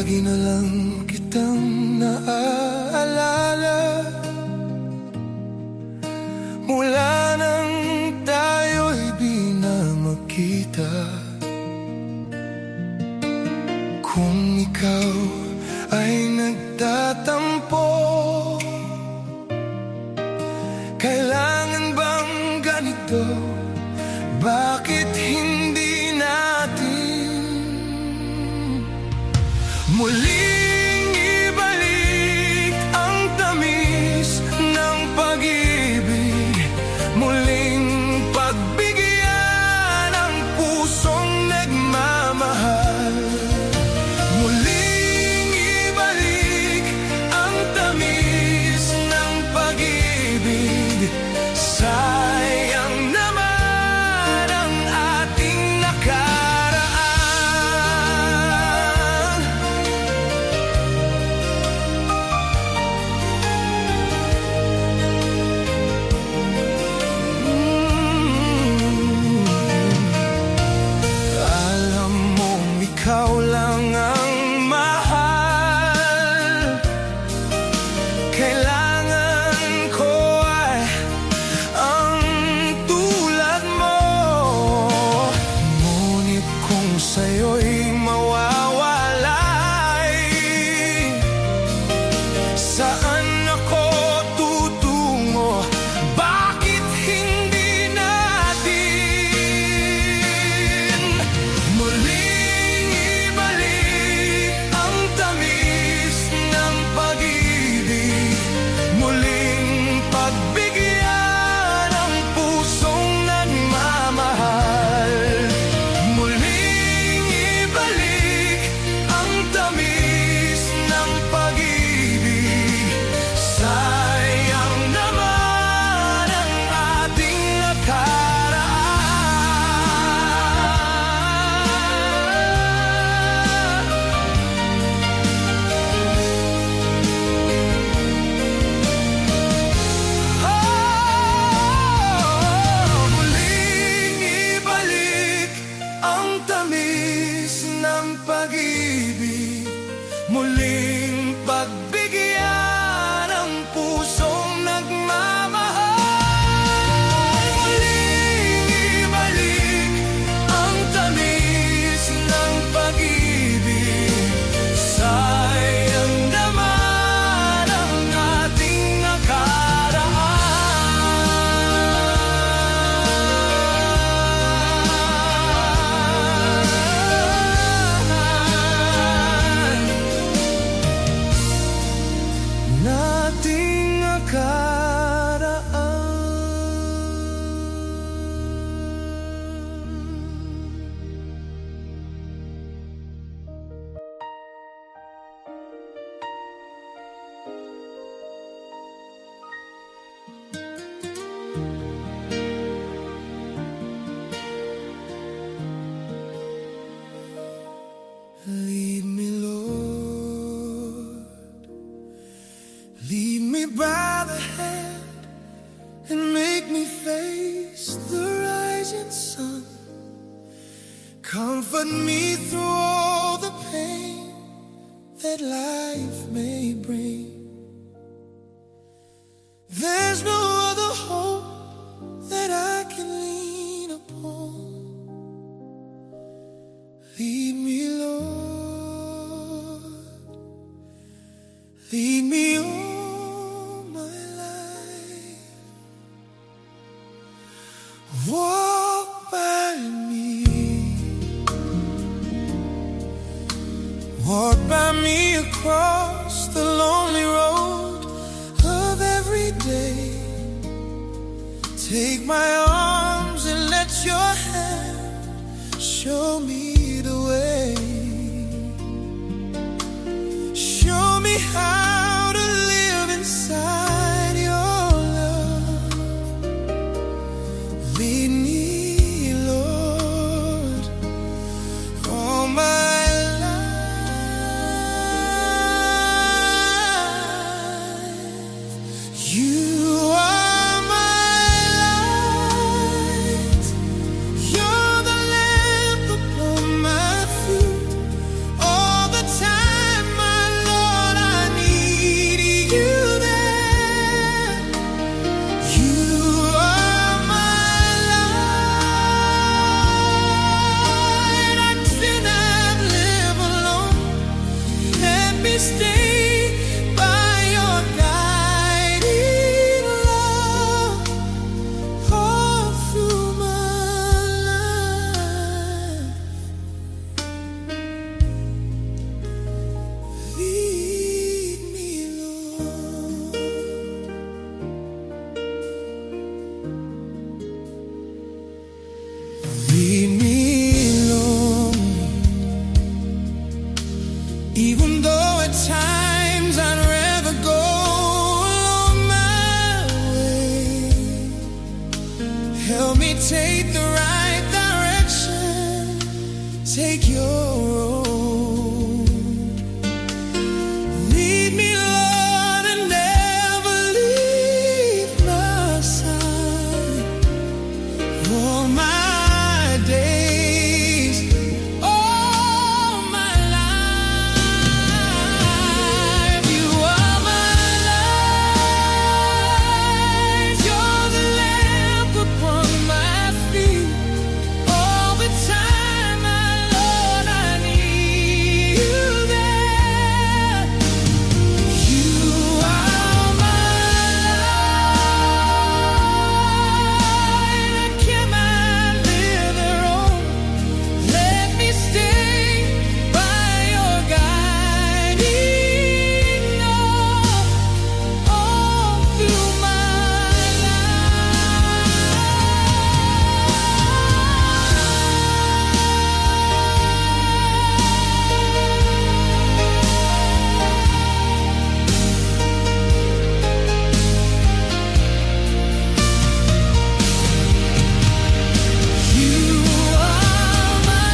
Lagi na lang kitang naaalala mula nang tayo'y di na magkita. Kung ikaw ay nagtatampo, kailangan bang ganito? Bakit hindi natin muling ibalik ang tamis ng pag-ibig, muling pagbigyan ang pusong nagmamahal, muling ibalik ang tamis ng pag-ibig. Sayang naman ang ating nakaraan. Alam mong ikaw lang ang mahal. Kailangan ko ay ang tulad mo. Ngunit kung sa'yo'y mawawalay, saan ako tutungo? Bakit hindi natin muling ibalik ang tamis ng pag-ibig, muling pagbigyan ang pusong nagmamahal, muling ibalik ang tamis ng pag-ibig. Sayang naman ang ating nakaraan. Muling ibalik ang tamis ng pag-ibig, muling pagbigyan ang pusong nagmamahal, muling ibalik ang tamis ng pag-ibig. Sayang naman ang ating nakaraan. Nating nakaraan. Lead me, Lord, lead me by the hand and make me face the rising sun. Comfort me through all the pain that life may bring. There's no other hope that I can lean upon. Lead me, Lord, lead me all my life. Walk by me, walk by me across the lonely road of every day. Take my arms and let your hand show me the way. Show me how to live inside your love. Lead me, Lord, all my life. You are my light. You're the lamp upon Even though at times I'd rather go along my way. Help me take the right direction, take your road. Lead me, Lord, and never leave my side. All my days, all my life, you are my life. You're the lamp upon my feet. All the time, my Lord, I need you there. You are my light. I cannot live alone. Let me stay by your guiding all through my You are my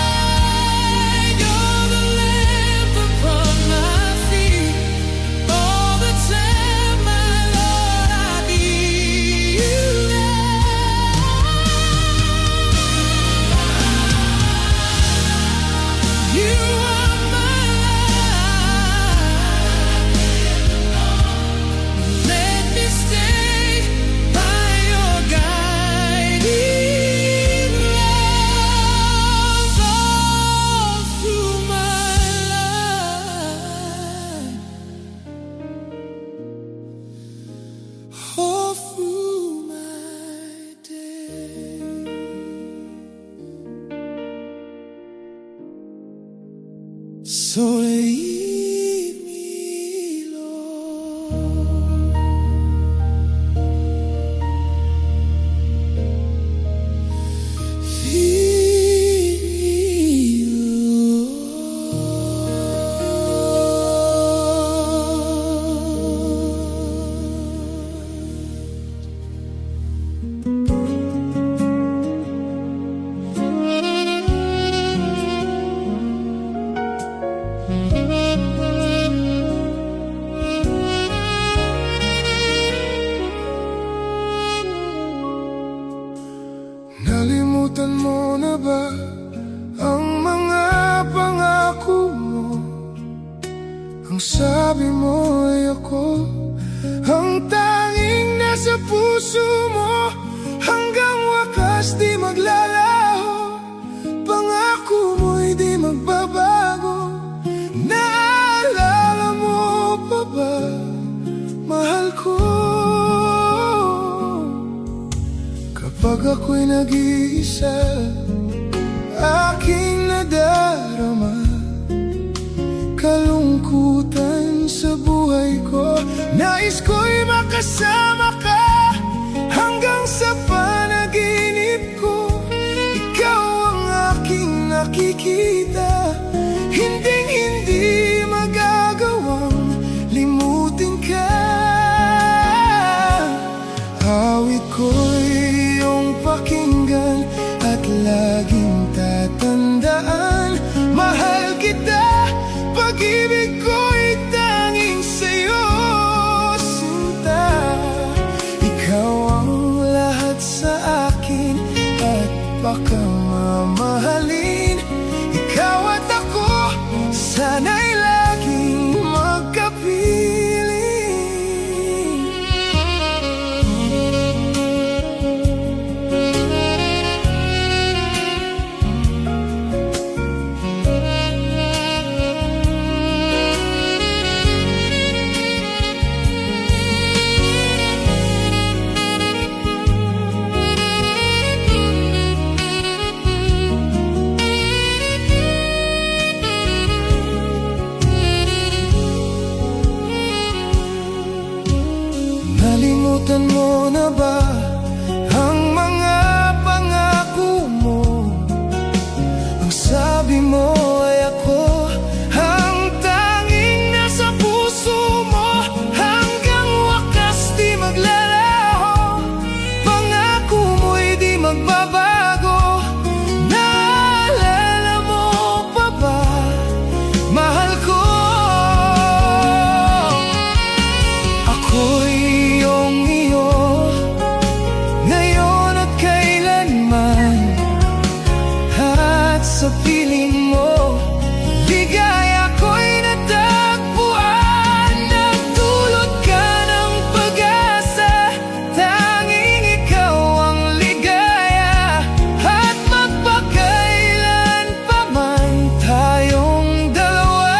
light. You're the lamp upon my feet. All the time, my Lord, I need you there. You are my light. Let me stay by your guiding love all through my life, all through my day. So lead me, Lord. Lead me, Nalimutan mo na ba ang mga pangako mo? Ang sabi mo ay ako ang tanging nasa puso mo. Hanggang wakas di maglalaho, pangako mo'y di magbabago. Naalala mo pa ba, mahal ko? Kapag ako'y nag-iisa, aking nadarama kalungkutan sa buhay ko. Nais ko'y makasama ka hanggang sa panaginip ko. Ikaw ang aking nakikita, hinding-hindi magagawang limutin ka. Awit ko'y iyong pakinggan at laging tatandaan. Mahal kita, pag-ibig ko'y tanging sa'yo, sinta. Ikaw ang lahat sa akin at baka mamahalin. Ikaw at ako, sana'y laging magkapiling. sa piling mo. Ligaya ko'y natagpuan, nagdulot ka ng pag-asa. Tanging ikaw ang ligaya, at magpakailan pa man tayong dalawa.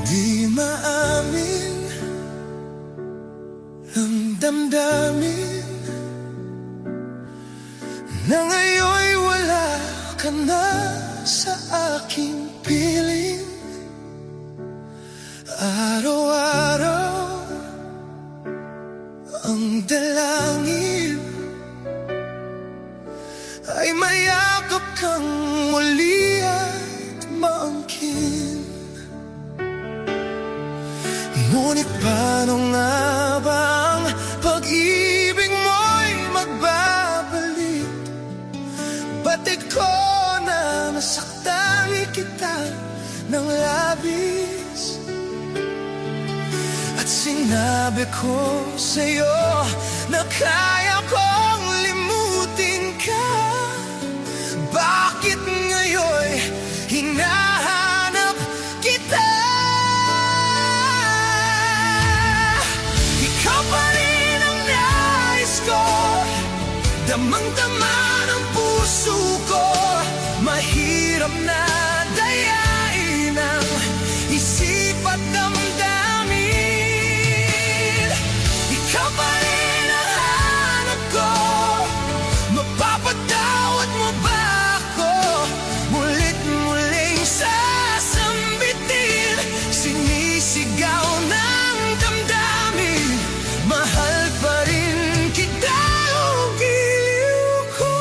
Di maamin ang damdamin na ngayon'y wala ka na sa aking piling. Araw-araw ang dalangin ay mayakap kang muli at maangkin. Ngunit paano nga ba ang pag-ibig mo'y magbabalik? Batid ko na nasaktan kita ng labis, at sinabi ko sa'yo na kaya kong limutin ka. Bakit ngayon'y hinahanap kita? Ikaw pa rin ang nais ko, damang-dama ng puso ko. Mahirap na dayain ang isip at damdamin. Ikaw pa rin ang hanap ko, mapapatawad mo ba ako? Mulit muling sasambitin, sinisigaw ng damdamin. Mahal pa rin kita, oh giliw ko.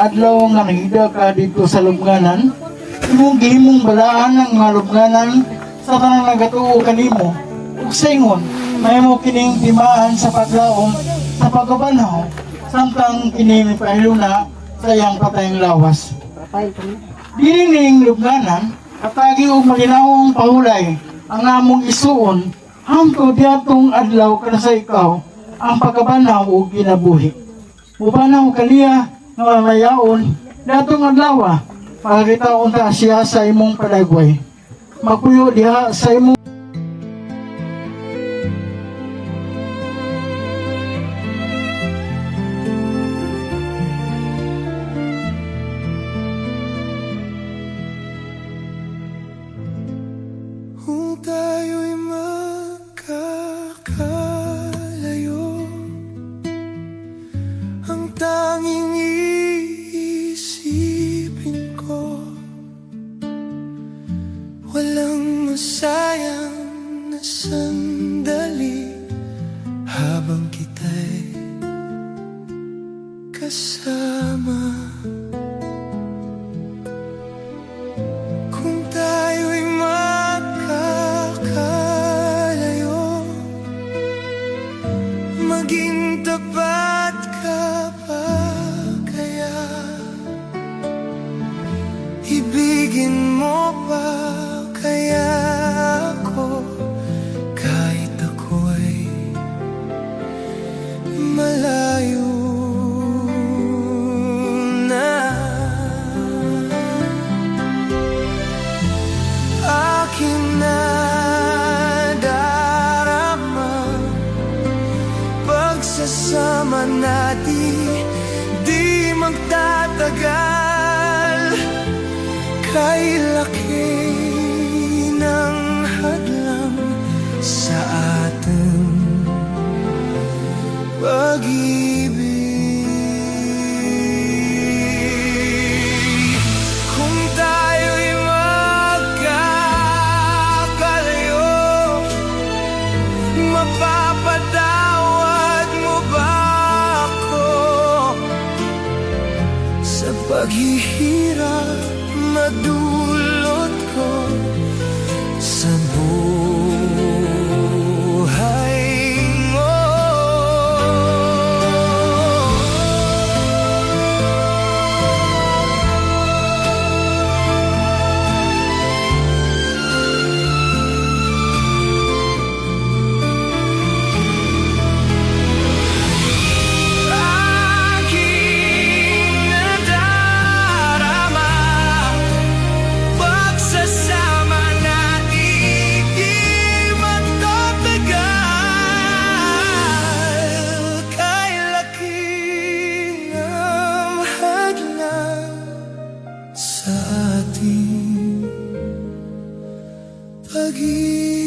adlaw nga nangida ka dito sa lubnganan, imong gihimong balaan ang mga lubnganan sa tanang nagatuo kanimo. Ug sa ingon, mahimo kining timaan sa paglaom sa pagkabanaw, samtang kini mipahiluna sa iyang patayang lawas. Dili ning lubnganan, katagi og malinawong pahulay ang among isuon hangtod diatong adlaw kana sa ikaw ang pagkabanaw ug kinabuhi. Mubanaw kaniya nga mamayaon diatong adlaw makakitaon ta siya sa imong palagway. Magpuyo diha sa imong Kung tayo'y magkakalayo, ang tanging iisipin ko, walang masayang na sandali habang kita'y kasama. Kung tayo'y magkakalayo, maging tapat ka pa kaya? Ibigin mo pa kaya ako kahit ako'y malayo na? Aking nadarama, pagsasama natin di magtatagal. Kay laki ng hadlang sa ating pag-ibig. Kung tayo'y magkakalayo, mapapatawad mo ba ako sa paghihirap madulot ko sa buhay mo? Aking nadarama, pagsasama natin di magtatagal. Kay laki ng hadlang sa ating pag-ibig.